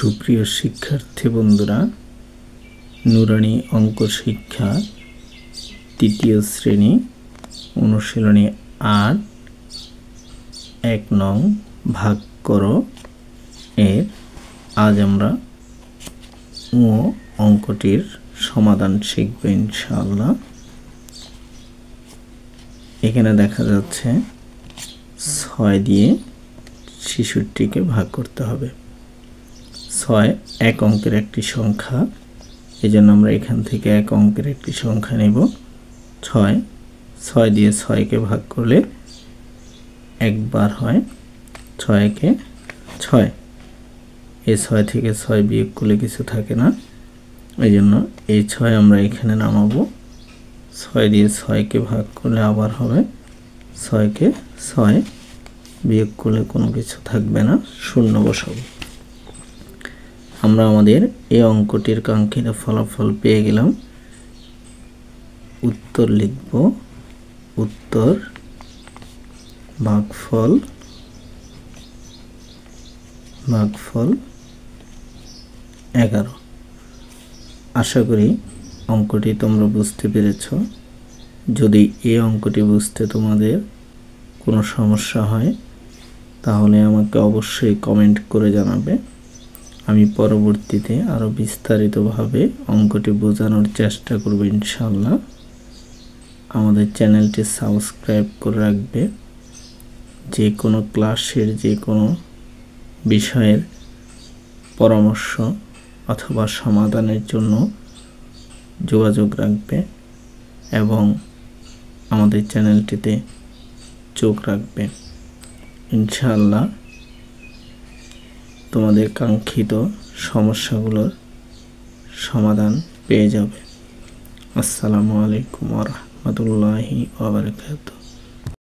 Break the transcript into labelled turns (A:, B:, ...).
A: সুপ্রিয় শিক্ষার্থী বন্ধুরা, নুরানি অঙ্ক শিক্ষা তৃতীয় শ্রেণী অনুশীলনী ৮ ১ নং ভাগ করো এর আজ আমরা অঙ্কটির সমাধান শিখব ইনশাআল্লাহ। এখানে দেখা যাচ্ছে ৬ দিয়ে ৬৬কে ভাগ করতে হবে। ৬ এক অঙ্কের একটি সংখ্যা, এজন্য আমরা এখান থেকে এক অঙ্কের একটি সংখ্যা নেব। ৬ দিয়ে ৬কে ভাগ করলে একবার হয়, ৬কে ৬। এই ৬ থেকে ৬ বিয়োগ করলে কিছু থাকে না, এই জন্য এই ৬ আমরা এখানে নামাবো। ৬ দিয়ে ৬কে ভাগ করলে আবার হবে ৬কে ৬, বিয়োগ করলে কোনো কিছু থাকবে না, শূন্য বসাবো। আমরা আমাদের এই অঙ্কটির কাঙ্ক্ষিত ফলাফল পেয়ে গেলাম। উত্তর লিখব, উত্তর ভাগফল 11। আশা করি অঙ্কটি তোমরা বুঝতে পেরেছ। যদি এই অঙ্কটি বুঝতে তোমাদের কোনো সমস্যা হয় তাহলে আমাকে অবশ্যই কমেন্ট করে জানাবে। আমি পরবর্তীতে আরও বিস্তারিতভাবে অঙ্কটি বোঝানোর চেষ্টা করব ইনশাআল্লাহ। আমাদের চ্যানেলটি সাবস্ক্রাইব করে রাখবে। যে কোনো ক্লাসের যে কোনো বিষয়ের পরামর্শ অথবা সমাধানের জন্য যোগাযোগ রাখবে এবং আমাদের চ্যানেলটিতে চোখ রাখবে। ইনশাআল্লাহ তোমাদের কাঙ্ক্ষিত সমস্যাগুলোর সমাধান পেয়ে যাবে। আসসালামু আলাইকুম ওয়া রাহমাতুল্লাহি ওয়া বারাকাতুহু।